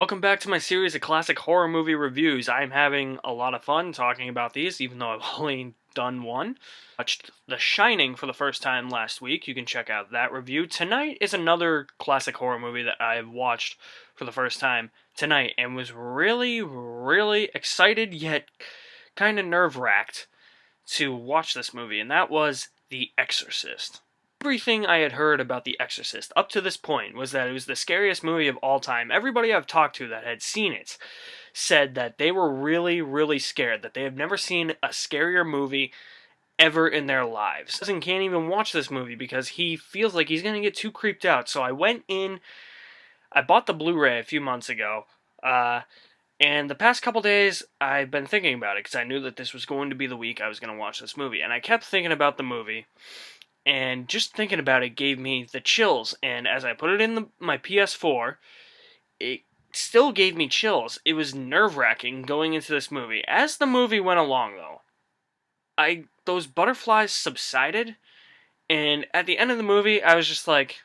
Welcome back to my series of classic horror movie reviews. I'm having a lot of fun talking about these, even though I've only done one. Watched The Shining for the first time last week. You can check out that review. Tonight is another classic horror movie that I've watched for the first time tonight and was really excited yet kind of nerve-wracked to watch this movie, and that was The Exorcist. Everything I had heard about The Exorcist up to this point was that it was the scariest movie of all time. Everybody I've talked to that had seen it said that they were really scared, that they have never seen a scarier movie ever in their lives. Cousin can't even watch this movie because he feels like he's going to get too creeped out. So I went in, I bought the Blu-ray a few months ago, and the past couple days, I've been thinking about it because I knew that this was going to be the week I was going to watch this movie. And I kept thinking about the movie, and just thinking about it gave me the chills. And as I put it in my PS4, it still gave me chills. It was nerve-wracking going into this movie. As the movie went along, though, those butterflies subsided, and at the end of the movie, I was just like,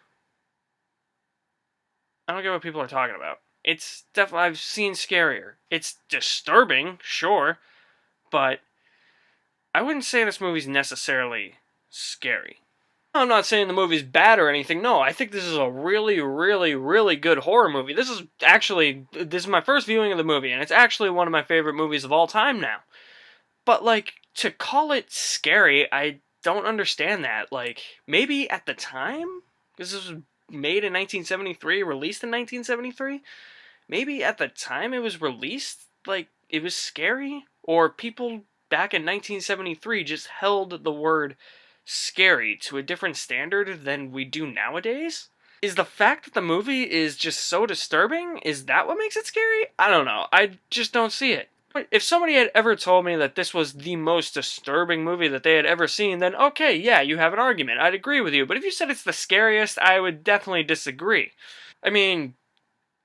I don't get what people are talking about. It's definitely, I've seen scarier. It's disturbing, sure, but I wouldn't say this movie's necessarily scary. I'm not saying the movie's bad or anything. No, I think this is a really good horror movie. This is my first viewing of the movie, and it's actually one of my favorite movies of all time now. But, like, to call it scary, I don't understand that. Like, maybe at the time, because this was made in 1973, released in 1973, maybe at the time it was released, like, it was scary? Or people back in 1973 just held the word scary to a different standard than we do nowadays? Is the fact that the movie is just so disturbing, is that what makes it scary? I don't know. I just don't see it. If somebody had ever told me that this was the most disturbing movie that they had ever seen, then okay, yeah, you have an argument. I'd agree with you. But if you said it's the scariest, I would definitely disagree. I mean,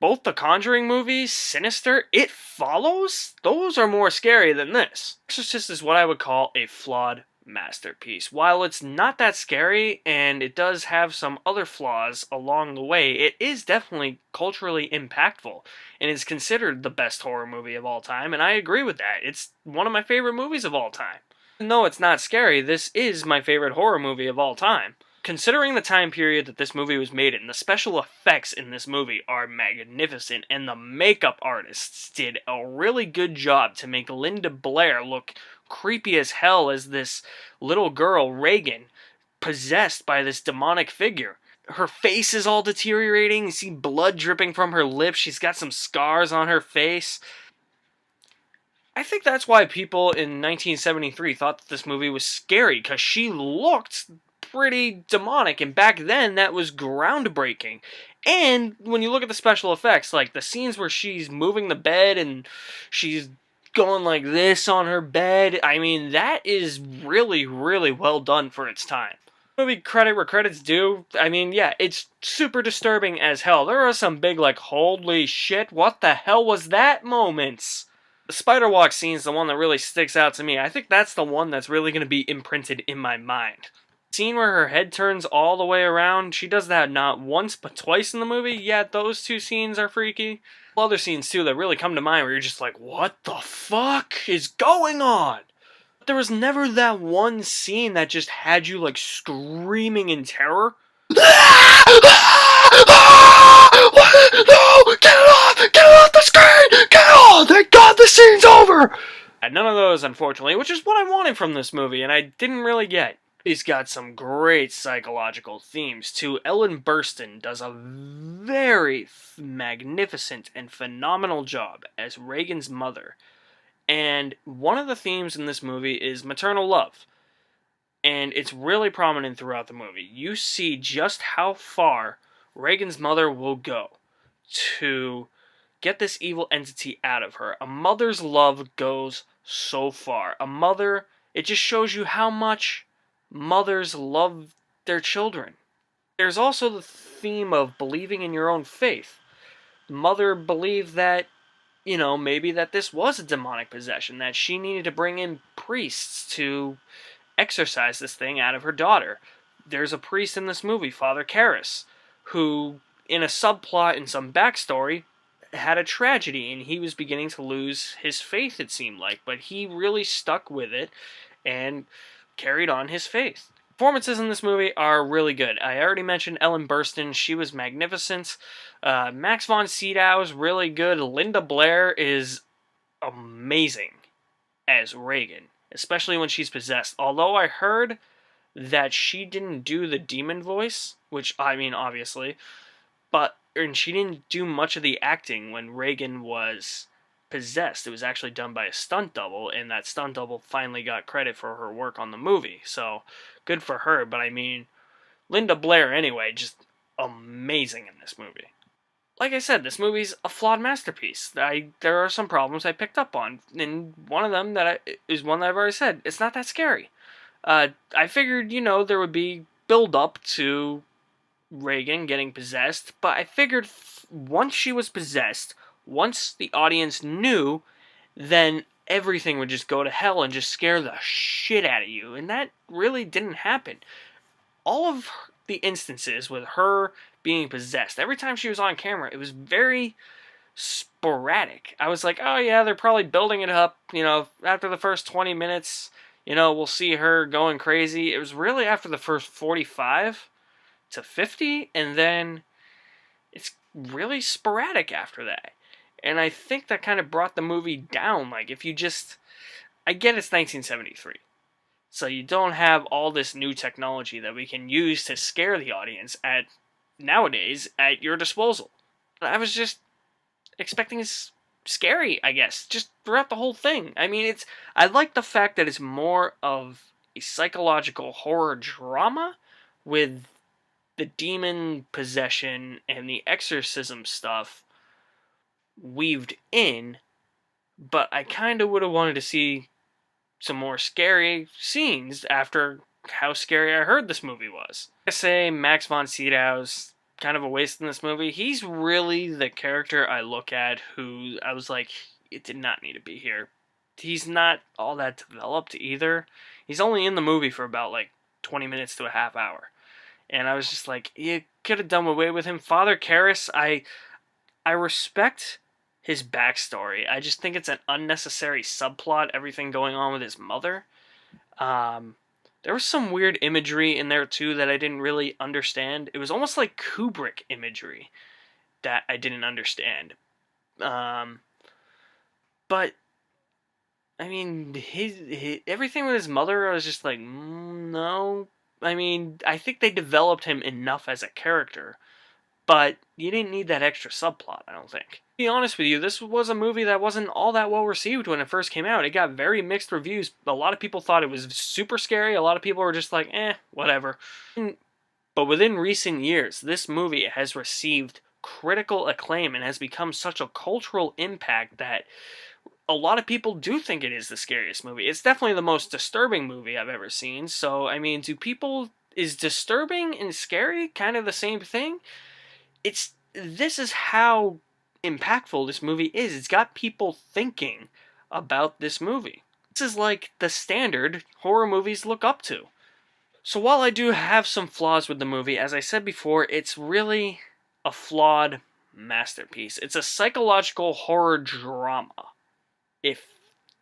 both the Conjuring movies, Sinister, It Follows, those are more scary than this. Exorcist is what I would call a flawed masterpiece. While it's not that scary, and it does have some other flaws along the way, it is definitely culturally impactful, and is considered the best horror movie of all time, and I agree with that. It's one of my favorite movies of all time. Even though it's not scary, this is my favorite horror movie of all time. Considering the time period that this movie was made in, the special effects in this movie are magnificent, and the makeup artists did a really good job to make Linda Blair look creepy as hell as this little girl, Reagan, possessed by this demonic figure. Her face is all deteriorating, you see blood dripping from her lips, she's got some scars on her face. I think that's why people in 1973 thought that this movie was scary, because she looked pretty demonic, and back then that was groundbreaking. And when you look at the special effects, like the scenes where she's moving the bed and she's going like this on her bed, I mean, that is really well done for its time. Movie credit where credit's due. I mean, yeah, it's super disturbing as hell. There are some big, like, holy shit, what the hell was that moments. The spider walk scene's the one that really sticks out to me. I think that's the one that's really going to be imprinted in my mind. Scene where her head turns all the way around, she does that not once but twice in the movie. Yeah, those two scenes are freaky. Other scenes too that really come to mind where you're just like, what the fuck is going on? But there was never that one scene that just had you like screaming in terror. No! Get it off! Get it off the screen! Get it off! Thank God the scene's over! None of those, unfortunately, which is what I wanted from this movie, and I didn't really get. He's got some great psychological themes, too. Ellen Burstyn does a very magnificent and phenomenal job as Reagan's mother. And one of the themes in this movie is maternal love. And it's really prominent throughout the movie. You see just how far Reagan's mother will go to get this evil entity out of her. A mother's love goes so far. A mother, it just shows you how much mothers love their children. There's also the theme of believing in your own faith. Mother believed that, maybe that this was a demonic possession, that she needed to bring in priests to exorcise this thing out of her daughter. There's a priest in this movie, Father Karras, who, in a subplot in some backstory, had a tragedy and he was beginning to lose his faith, it seemed like, but he really stuck with it and carried on his faith. Performances in this movie are really good. I already mentioned Ellen Burstyn. She was magnificent. Max von Sydow is really good. Linda Blair is amazing as Reagan, especially when she's possessed. Although I heard that she didn't do the demon voice, which, I mean, obviously, and she didn't do much of the acting when Reagan was possessed. It was actually done by a stunt double, and that stunt double finally got credit for her work on the movie. So, good for her, but I mean, Linda Blair, anyway, just amazing in this movie. Like I said, this movie's a flawed masterpiece. There are some problems I picked up on, and one of them is one that I've already said. It's not that scary. I figured, there would be build up to Reagan getting possessed, but I figured once she was possessed, once the audience knew, then everything would just go to hell and just scare the shit out of you, and that really didn't happen. All of the instances with her being possessed, every time she was on camera, it was very sporadic. I was like, oh yeah, they're probably building it up, after the first 20 minutes, we'll see her going crazy. It was really after the first 45 to 50, and then it's really sporadic after that. And I think that kind of brought the movie down. Like, if you just... I get it's 1973. So you don't have all this new technology that we can use to scare the audience nowadays at your disposal. I was just expecting scary, I guess, just throughout the whole thing. I mean, I like the fact that it's more of a psychological horror drama with the demon possession and the exorcism stuff weaved in, but I kind of would have wanted to see some more scary scenes after how scary I heard this movie was. I say Max von Sydow's kind of a waste in this movie. He's really the character I look at who I was like, it did not need to be here. He's not all that developed either. He's only in the movie for about 20 minutes to a half hour. And I was just like, you could have done away with him. Father Karras, I respect his backstory. I just think it's an unnecessary subplot, everything going on with his mother. There was some weird imagery in there, too, that I didn't really understand. It was almost like Kubrick imagery that I didn't understand. But, I mean, his everything with his mother, I was just like, no. I mean, I think they developed him enough as a character, but you didn't need that extra subplot, I don't think. To be honest with you, this was a movie that wasn't all that well received when it first came out. It got very mixed reviews. A lot of people thought it was super scary. A lot of people were just like, whatever. But within recent years, this movie has received critical acclaim and has become such a cultural impact that a lot of people do think it is the scariest movie. It's definitely the most disturbing movie I've ever seen. So, I mean, is disturbing and scary kind of the same thing? This is how impactful this movie is. It's got people thinking about this movie. This is like the standard horror movies look up to. So while I do have some flaws with the movie, as I said before, it's really a flawed masterpiece. It's a psychological horror drama, if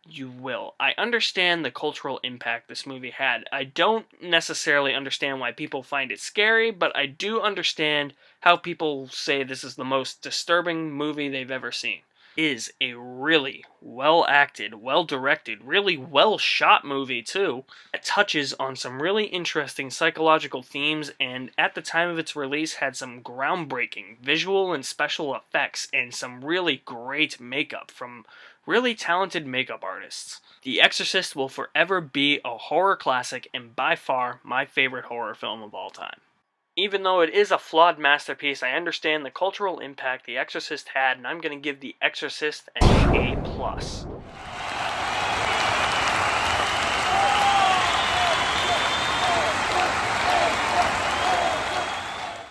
you will. I understand the cultural impact this movie had. I don't necessarily understand why people find it scary, but I do understand how people say this is the most disturbing movie they've ever seen. It is a really well-acted, well-directed, really well-shot movie, too. It touches on some really interesting psychological themes, and at the time of its release had some groundbreaking visual and special effects, and some really great makeup from really talented makeup artists. The Exorcist will forever be a horror classic and by far my favorite horror film of all time. Even though it is a flawed masterpiece, I understand the cultural impact The Exorcist had, and I'm going to give The Exorcist an A+.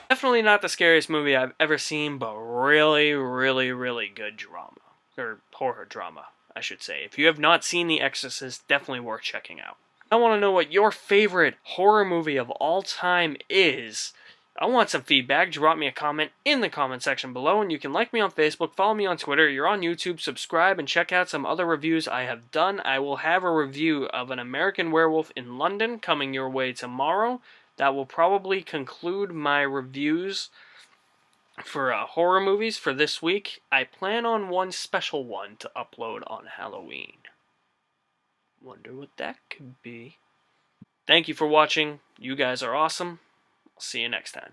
Definitely not the scariest movie I've ever seen, but really, really, really good drama. Or horror drama, I should say. If you have not seen The Exorcist, definitely worth checking out. I want to know what your favorite horror movie of all time is. I want some feedback. Drop me a comment in the comment section below, and you can like me on Facebook, follow me on Twitter, you're on YouTube, subscribe, and check out some other reviews I have done. I will have a review of An American Werewolf in London coming your way tomorrow. That will probably conclude my reviews for horror movies for this week. I plan on one special one to upload on Halloween. Wonder what that could be. Thank you for watching. You guys are awesome. I'll see you next time.